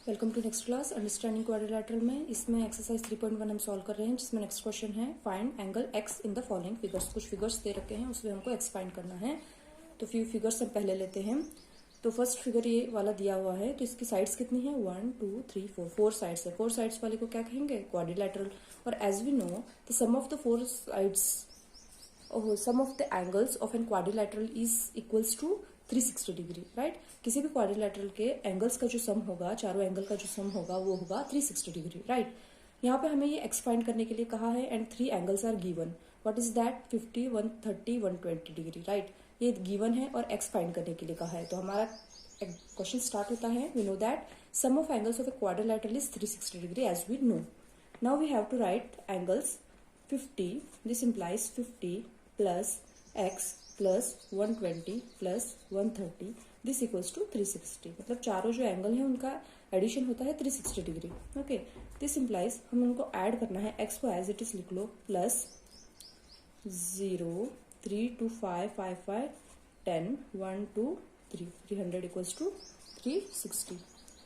Welcome to next class understanding quadrilateral में इसमें exercise 3.1 हम सॉल्व कर रहे हैं, जिसमें नेक्स्ट क्वेश्चन है find angle x in the following figures. कुछ फिगर्स दे रखे हैं, उसमें हमको एक्स फाइंड करना है। तो फ्यू फिगर्स हम पहले लेते हैं। तो फर्स्ट फिगर ये वाला दिया हुआ है, तो इसकी साइड्स कितनी है 1 2 3 4 4 साइड्स है। 4 साइड्स वाले को क्या कहेंगे क्वाड्रिलेटरल। और as we know the sum of the 4 sides sum of the angles of an quadrilateral is equals to 360 degree, right. किसी भी क्वाड्रिलेटरल के एंगल्स का जो सम होगा, चारों एंगल का जो सम होगा वो होगा 360 डिग्री, राइट। यहाँ पे हमें ये एक्स फाइंड करने के लिए कहा है and 3 angles are given. What is that 50 130 120 degree, right. ये गिवन है और एक्स फाइंड करने के लिए कहा है। तो हमारा क्वेश्चन स्टार्ट होता है। We know that sum of angles of a quadrilateral is 360 degree as we know. Now we have to write angles 50, this implies 50 plus x plus 120 plus 130 this equals to 360। मतलब चारों जो angle है उनका addition होता है 360 degree, okay. This implies हम उनको add करना है। एक्स को एज इट इज लिख लो, प्लस 0 3 2 5 5 5 10 1 2 3 300 इक्वल्स टू 360,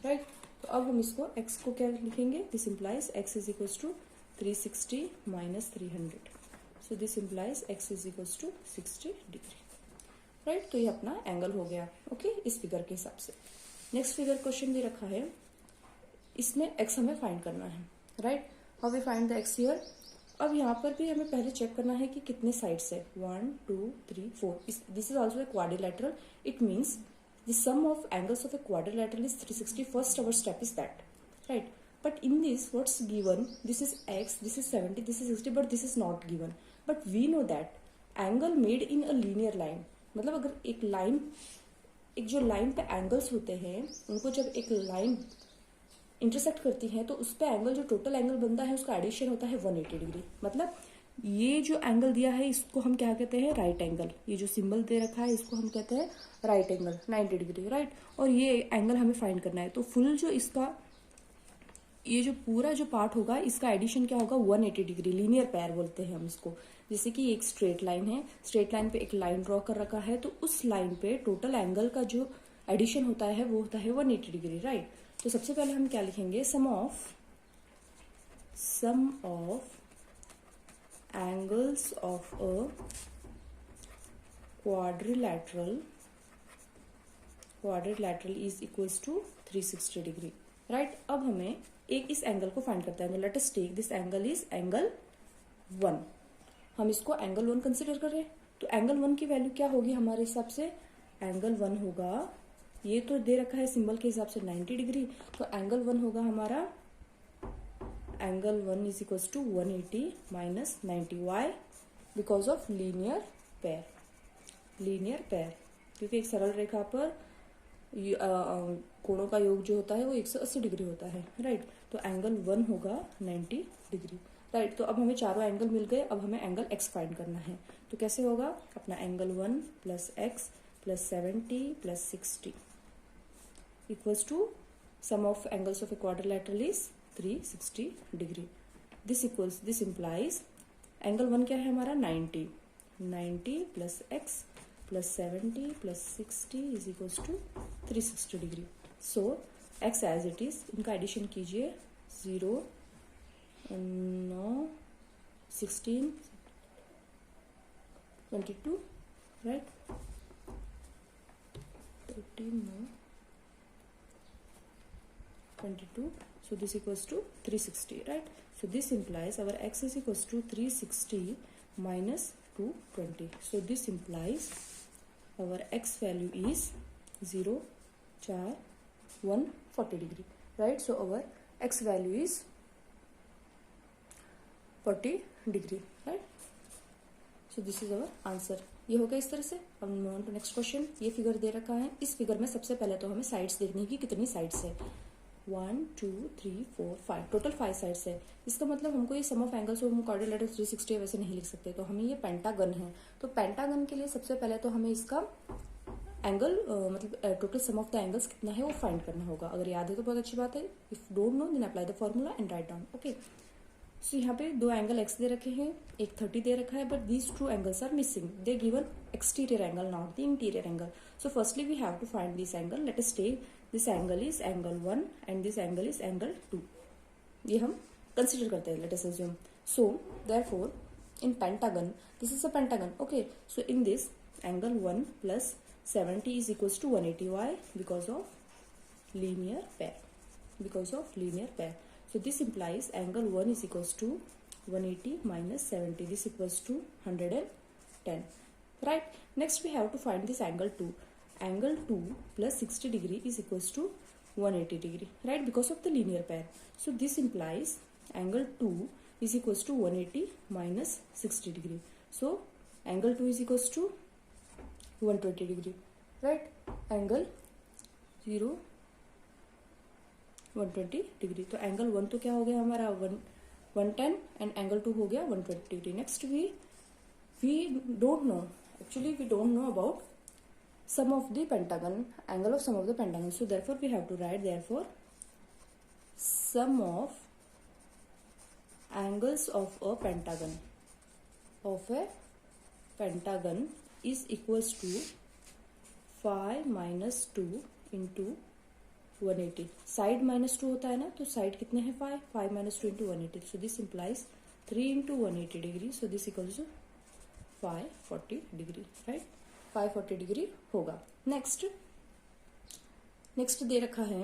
राइट। तो अब हम इसको एक्स को क्या लिखेंगे, this implies x is equals to 360 minus 300। So this implies x is equals to 60 degree, right. तो ये अपना एंगल हो गया, ओके, इस फिगर के हिसाब से। नेक्स्ट फिगर क्वेश्चन दे रखा है, इसमें x हमें फाइंड करना है, right. How we find the x here. अब यहाँ पर भी हमें पहले चेक करना है कि कितने साइड्स है 1 2 3 4। This is also a quadrilateral. It means the sum of angles of a quadrilateral is 360। First our step is that, right. But in this, what's given? This is x, this is 70, this is 60, but this is not given. But we know that angle made in a linear line, मतलब अगर एक line, एक जो line पे angles होते हैं उनको जब एक लाइन इंटरसेक्ट करती है तो उस पे एंगल, जो टोटल एंगल बनता है उसका एडिशन होता है 180 डिग्री। मतलब ये जो एंगल दिया है इसको हम क्या कहते हैं, राइट एंगल। ये जो सिंबल दे रखा है इसको हम कहते हैं राइट एंगल, 90 डिग्री, राइट। और ये एंगल हमें फाइंड करना है। तो फुल जो इसका ये जो पूरा जो पार्ट होगा इसका एडिशन क्या होगा 180 डिग्री। लीनियर पैर बोलते हैं हम इसको। जैसे कि एक स्ट्रेट लाइन है, स्ट्रेट लाइन पे एक लाइन ड्रॉ कर रखा है, तो उस लाइन पे टोटल एंगल का जो एडिशन होता है वो होता है 180 डिग्री, राइट। तो सबसे पहले हम क्या लिखेंगे, sum of angles of a quadrilateral is equals to 360 degree, right. अब हमें एक इस एंगल को फाइंड करते हैं। Let us take this angle is angle 1। हम इसको एंगल 1 कंसिडर कर रहे हैं। तो एंगल 1 की वैल्यू क्या होगी हमारे हिसाब से, एंगल 1 होगा, ये तो दे रखा है सिंबल के हिसाब से 90 डिग्री। तो एंगल 1 होगा हमारा, angle 1 is equals to 180 minus 90। Why, because of linear pair. क्योंकि एक सरल रेखा पर कोणों का योग जो होता है वो 180 डिग्री होता है, राइट। तो एंगल 1 होगा 90 डिग्री, राइट। तो अब हमें चारों एंगल मिल गए। अब हमें एंगल x फाइंड करना है। तो कैसे होगा, अपना angle 1 plus x plus 70 plus 60 equals to sum of angles of a quadrilateral is 360 degree. This implies angle 1 क्या है हमारा 90 plus x plus 70 plus 60 is equals to 360 degree. So x as it is, इनका addition कीजिए, 0 9 16 22, right, 13 9 22. So this equals to 360, right? So this implies our x is equals to 360 minus 220. So this implies our x value is 0 4 140 degree, right? So our x value is 40 degree, right? So this is our answer. ये हो गया इस तरह से। अब move on to next question. ये figure दे रखा है। इस फिगर में सबसे पहले तो हमें साइड्स देखनी है कि कितनी साइड्स है। 1 2 3 4 5, टोटल 5 साइड्स है। इसका मतलब हमको ये सम ऑफ एंगल्स ऑफ क्वाड्रिलेटरल 360 वैसे नहीं लिख सकते, तो हमें ये पेंटागन है। तो पेंटागन के लिए सबसे पहले तो हमें इसका एंगल मतलब total sum of the angles कितना है वो फाइंड करना होगा। अगर याद है तो बहुत अच्छी बात है। If don't know then apply the formula and write down, okay. So यहाँ पे 2 एंगल x दे रखे हैं, एक 30 दे रखा है, but these 2 angles are missing. They given exterior angle, not the interior angle. So firstly we have to find this angle. Let us take this angle is angle 1 and this angle is angle 2. ये हम consider करते हैं, let us assume. So therefore in pentagon, this is a pentagon. Okay, so in this angle 1 plus 70 is equals to 180. Why? Because of linear pair. Because of linear pair. So this implies angle 1 is equals to 180 minus 70. This equals to 110. Right? Next we have to find this angle 2. Angle 2 plus 60 degree is equals to 180 degree. Right? Because of the linear pair. So this implies angle 2 is equals to 180 minus 60 degree. So angle 2 is equals to 120 degree. Right? Angle 0 120 degree. तो angle 1 तो क्या हो गया हमारा 110 and angle 2 हो गया 120 degree. Next we don't know, actually we don't know about sum of the pentagon, angle of sum of the pentagon. So therefore we have to write therefore sum of angles of a pentagon is equals to 5 minus 2 into 180. Side minus 2 होता है ना, तो side कितने हैं 5 minus 2 into 180. So this implies 3 into 180 degree. So this equals to 540 degree. Right, 540 degree होगा. Next दे रखा है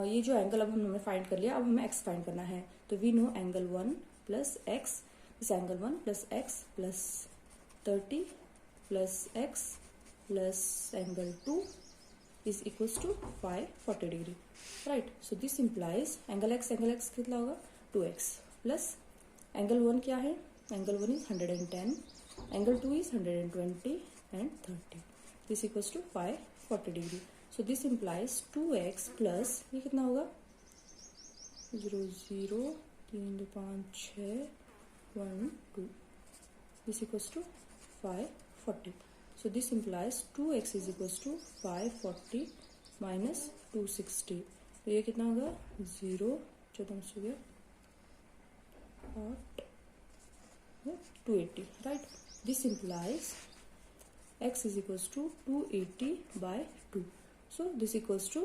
ये जो एंगल अब हमने फाइंड कर लिया. अब हमें एक्स फाइंड करना है. तो we know angle 1 plus x, this angle 1 plus x plus 30 plus x plus angle 2 is equals to 540 degree. Right? So this implies angle x कितना होगा 2x plus angle 1 क्या है, angle 1 is 110, angle 2 is 120 and 30. This equals to 540 degree. So this implies 2x plus ये कितना होगा 0 0 3 2 5 6 1 2. This equals to 540. So this implies 2x is equals to 540 minus 260. तो ये कितना होगा 0 14 हो गया 8 280. Right? This implies x is equals to 280 by 2. So this equals to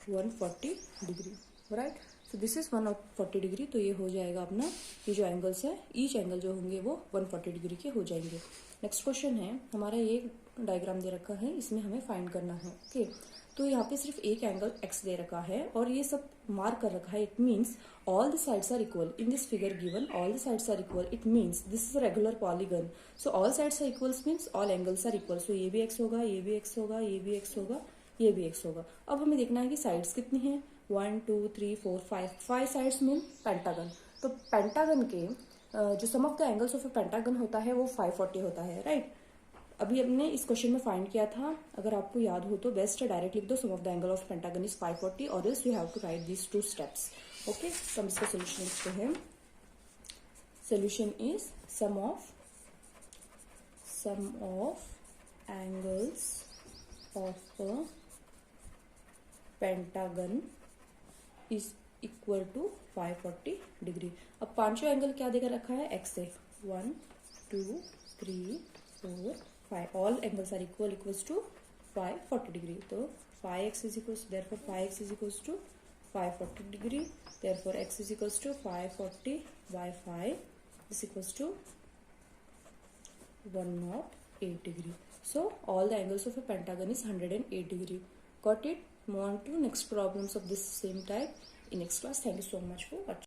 140 degree. Right? So this is 140 degree. तो ये हो जाएगा अपना, ये जो एंगल्स है ईच एंगल जो होंगे वो 140 डिग्री के हो जाएंगे. नेक्स्ट क्वेश्चन है हमारा, ये डायग्राम दे रखा है, इसमें हमें फाइंड करना है. ओके, तो यहाँ पे सिर्फ एक एंगल x दे रखा है और ये सब मार्क कर रखा है. It means all the sides are equal in this figure given. All the sides are equal, it means this is a regular polygon. So all sides are equals means all angles are equal. So ये भी x होगा, ये भी x होगा, ये भी x होगा, ये भी x होगा. अब हमें देखना है कि साइड्स कितनी है. 1 2 3 4 5 साइड्स मीन पेंटागन. तो पेंटागन के जो sum of the angles of a pentagon होता है वो 540 होता है. राइट? अभी हमने इस क्वेश्चन में फाइंड किया था. अगर आपको याद हो तो बेस्ट है डायरेक्ट लिख दो sum of the angle of pentagon is 540 और else you have to write these 2 steps. Okay, तो हम इसका सोल्यूशन लिखते हैं. Solution is sum of angles of a pentagon is equal to 540 degree. अब पांचों एंगल क्या देकर रखा है x से 1 2 3 4 5. All angles are equals to 540 degree. तो 5x is equals to, therefore 5x is equals to 540 degree. Therefore x is equals to 540 by 5 is equals to 108 degree. So all the angles of a pentagon is 108 degree. Got it? Move on to next problems of this same type in next class. Thank you so much for watching.